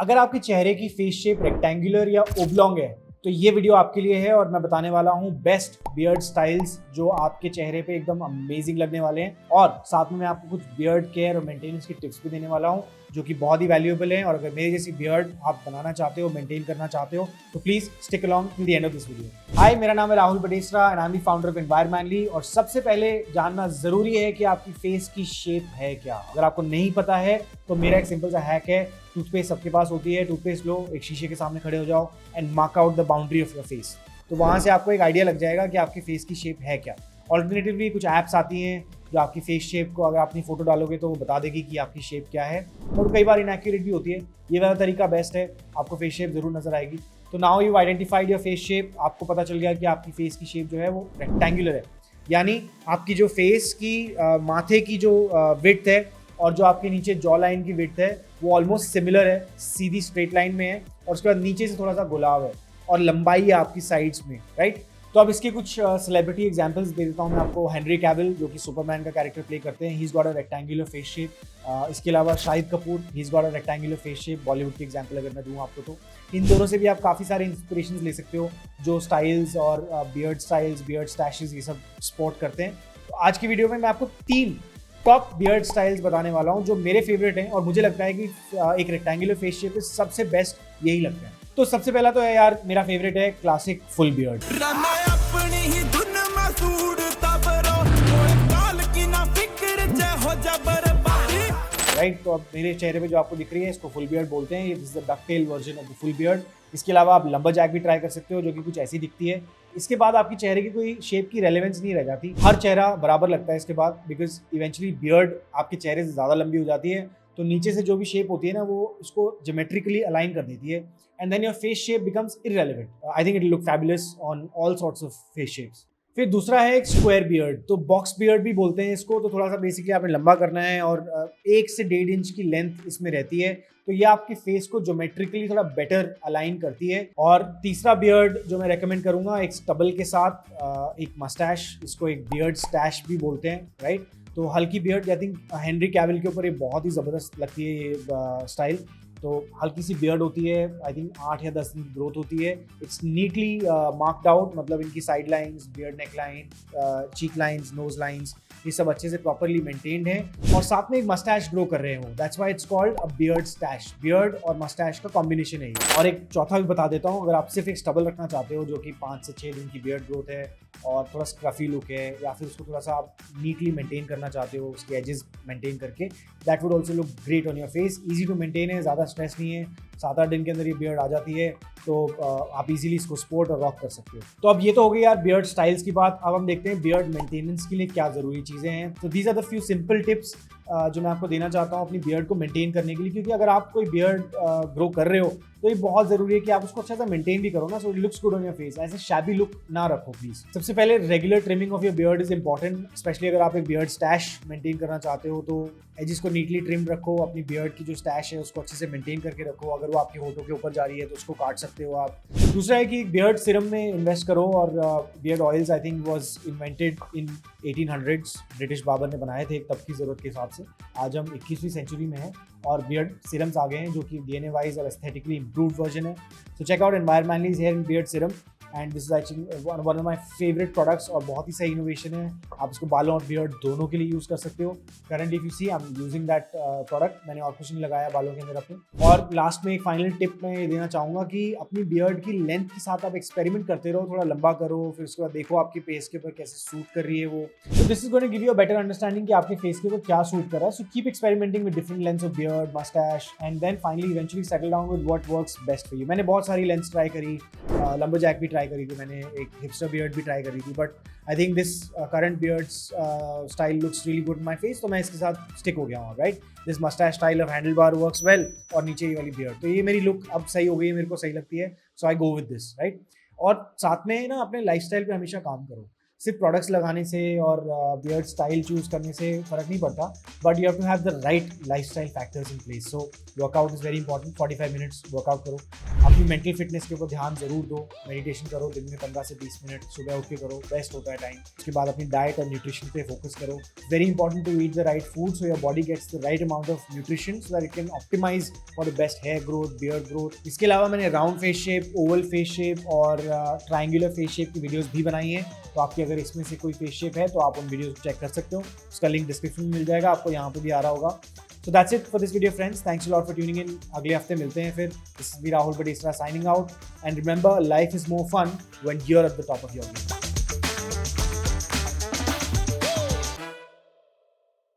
अगर आपके चेहरे की फेस शेप रेक्टेंगुलर या ओब्लॉन्ग है तो ये वीडियो आपके लिए है और मैं बताने वाला हूँ बेस्ट बियर्ड स्टाइल्स जो आपके चेहरे पे एकदम अमेजिंग लगने वाले हैं। और साथ में मैं आपको कुछ बियर्ड केयर और मेंटेनेंस की टिप्स भी देने वाला हूँ जो कि बहुत ही वैल्यूएबल है। और अगर मेरे जैसी बियर्ड आप बनाना चाहते हो, मेंटेन करना चाहते हो तो please stick along till the end of this video. Hi, मेरा नाम है Rahul Badesra and I am the founder of environmentally. और सबसे पहले जानना जरूरी है कि आपकी फेस की शेप है क्या। अगर आपको नहीं पता है तो मेरा एक सिंपल सा हैक है, टूथपेस्ट सबके पास होती है, टूथपेस्ट लो, एक शीशे के सामने खड़े हो जाओ and mark out the boundary of your face. तो वहां से आपको एक आइडिया लग जाएगा कि आपकी फेस की शेप है क्या। ऑल्टरनेटिवली कुछ ऐप्स आती हैं जो आपकी फेस शेप को, अगर अपनी फोटो डालोगे तो वो बता देगी कि आपकी शेप क्या है, और कई बार इनएक्यूरेट भी होती है। ये वाला तरीका बेस्ट है, आपको फेस शेप जरूर नजर आएगी। तो now you identified your face shape, आपको पता चल गया कि आपकी फेस की शेप जो है वो रेक्टेंगुलर है, यानी आपकी जो फेस की माथे की जो विड्थ है और जो आपके नीचे जॉ लाइन की विड्थ है वो ऑलमोस्ट सिमिलर है, सीधी स्ट्रेट लाइन में है। और उसके बाद नीचे से थोड़ा सा गुलाब है और लंबाई है आपकी साइड्स में, राइट। तो अब इसके कुछ सेलिब्रिटी एग्जांपल्स दे देता हूँ मैं आपको। हेनरी कैविल जो कि सुपरमैन का कैरेक्टर प्ले करते हैं, he is got a rectangular face shape. इसके अलावा Shahid Kapoor, he is got a rectangular face shape. Bollywood की एग्जांपल अगर मैं दूँ आपको तो इन दोनों से भी आप काफ़ी सारे इंस्पिरेशन ले सकते हो जो स्टाइल्स और बियर्ड स्टाइल्स, बियर्ड स्टैशेस ये सब सपोर्ट करते हैं। तो आज की वीडियो में मैं आपको 3 टॉप बियर्ड स्टाइल्स बताने वाला हूं जो मेरे फेवरेट हैं और मुझे लगता है कि एक रेक्टेंगुलर फेस शेप सबसे बेस्ट यही लगता है। तो सबसे पहला तो है यार, मेरा फेवरेट है क्लासिक फुल बियर्ड। राइट, तो अब मेरे चेहरे पे जो आपको दिख रही है इसको फुल बियर्ड बोलते हैं। ये this is the डकटेल version of the full beard. इसके अलावा आप लंबरजैक भी ट्राई कर सकते हो जो कि कुछ ऐसी दिखती है। इसके बाद आपकी चेहरे की कोई शेप की रेलेवेंस नहीं रह जाती, हर चेहरा बराबर लगता है इसके बाद, बिकॉज इवेंचुअली बियर्ड आपके चेहरे से ज़्यादा लंबी हो जाती है तो नीचे से जो भी शेप होती है ना वो उसको ज्योमेट्रिकली अलाइन कर देती है and then your face shape becomes irrelevant. I think it look fabulous on all sorts of face shapes. फिर दूसरा है एक स्क्वायर बियर्ड, तो बॉक्स बियर्ड भी बोलते हैं इसको। तो थोड़ा सा बेसिकली आपने लंबा करना है और 1 से 1.5 इंच की लेंथ इसमें रहती है, तो ये आपके फेस को ज्योमेट्रिकली थोड़ा बेटर अलाइन करती है। और तीसरा बियर्ड जो मैं रेकमेंड करूंगा, एक स्टबल के साथ एक मस्टैश, इसको एक बियर्ड स्टैश भी बोलते हैं, राइट। तो हल्की beard, I think Henry Cavill के ऊपर ये बहुत ही ज़बरदस्त लगती है ये स्टाइल। तो हल्की सी बियर्ड होती है, आई थिंक 8 या 10 दिन की ग्रोथ होती है। इट्स नीटली मार्क्ड आउट, मतलब इनकी side lines, beard neck line, cheek lines, nose lines, ये सब अच्छे से प्रॉपरली मेंटेन्ड है और साथ में एक मस्टैश ग्रो कर रहे हो। That's why it's called a beard stash. Beard और मस्टैश का कॉम्बिनेशन है ये। और एक चौथा भी बता देता हूँ, अगर आप सिर्फ एक स्टबल रखना चाहते हो जो कि 5 से 6 दिन की बियर्ड ग्रोथ है और थोड़ा स्क्रफी लुक है, या फिर उसको थोड़ा सा आप नीटली मेंटेन करना चाहते हो, उसके एजेस मेंटेन करके, that would also look great on your face. Easy to maintain है, ज़्यादा स्ट्रेस नहीं है, 7-8 दिन के अंदर ये बियर्ड आ जाती है, तो आप इजीली इसको स्पोर्ट और रॉक कर सकते हो। तो अब ये तो हो गई यार बियर्ड स्टाइल्स की बात। अब हम देखते हैं बियर्ड मेंटेनेंस के लिए क्या ज़रूरी चीज़ें हैं। तो these are the few simple tips जो मैं आपको देना चाहता हूँ अपनी बियर्ड को मेंटेन करने के लिए, क्योंकि अगर आप कोई बियर्ड ग्रो कर रहे हो तो ये बहुत ज़रूरी है कि आप उसको अच्छा सा मेंटेन भी करो ना, so it looks good on your face. ऐसे शैबी लुक ना रखो प्लीज। सबसे पहले regular trimming of your beard is important, specially अगर आप एक बियर्ड स्टैश मेंटेन करना चाहते हो तो एजिस को नीटली ट्रिम रखो। अपनी बियर्ड की जो स्टैश है उसको अच्छे से मेंटेन करके रखो। अगर वो आपके होठों के ऊपर जा रही है तो उसको काट सकते हो आप। दूसरा है कि बियर्ड सिरम में इन्वेस्ट करो, और beard oils I think was invented in 1800s, British barber ने बनाए थे तब की ज़रूरत के हिसाब से। आज हम 21वीं सेंचुरी में हैं और बियर्ड सिरम्स आ गए हैं जो कि डीएनए वाइज और एस्थेटिकली इम्प्रूव्ड वर्जन है। So check out environmentally's hair and beard serum and this is actually one of my favourite products और बहुत ही सही इनोवेशन है। आप इसको बालों और बियर्ड दोनों के लिए यूज़ कर सकते हो। Currently if you see I am using that product, मैंने और कुछ नहीं लगाया बालों के अंदर अपने। और लास्ट में एक फाइनल टिप मैं ये देना चाहूँगा कि अपनी बियर्ड की लेंथ के साथ आप एक्सपेरिमेंट करते रहो, थोड़ा लंबा करो, फिर उसके बाद देखो आपके फेस के ऊपर कैसे सूट कर रही है वो। तो this is going to give you a better understanding कि आपके फेस के ऊपर क्या सूट कर रहा है। So keep experimenting with different lengths of beard, moustache and then finally eventually settle down with what works best for you. मैंने बहुत सारी लेंथ्स ट्राई करी, लंबरजैक भी ट्राई करी थी मैंने, एक हिपस्टर बियर्ड भी ट्राई करी थी, but I think this current beard style looks really good in my face, तो मैं इसके साथ स्टिक हो गया हूँ, right. This moustache style of handlebar works well, और नीचे ये वाली बियर्ड, तो ये मेरी लुक अब सही हो गई है, मेरे को सही लगती है, सो आई गो विद दिस, राइट। और साथ में ना अपने लाइफस्टाइल पे हमेशा काम करो। सिर्फ प्रोडक्ट्स लगाने से और बियर्ड स्टाइल चूज करने से फ़र्क नहीं पड़ता, but you have to have the right lifestyle factors in place. So workout is very important. 45 minutes workout करो. अपनी मेंटल फिटनेस के ऊपर ध्यान ज़रूर दो. मेडिटेशन करो दिन में 15 से 20 मिनट, सुबह उठ के करो, बेस्ट होता है टाइम. उसके बाद अपनी डाइट और न्यूट्रिशन पे फोकस करो. Very important to eat the right food so your body gets the right amount of nutrition so that it can optimise for the best hair growth, beard growth. इसके अलावा मैंने round face shape, oval face shape और triangular face shape की videos भी बनाई हैं. तो आपकी अगर इसमें से कोई फेस शेप है तो आप उन वीडियोस को चेक कर सकते हो. उसका लिंक डिस्क्रिप्शन में मिल जाएगा, आपको यहाँ पे भी आ रहा होगा. So that's it for this video, friends. Thanks a lot for tuning in. अगले हफ्ते मिलते हैं फिर. This is me, Rahul Badesra, signing out. And remember, life is more fun when you're at the top of your game.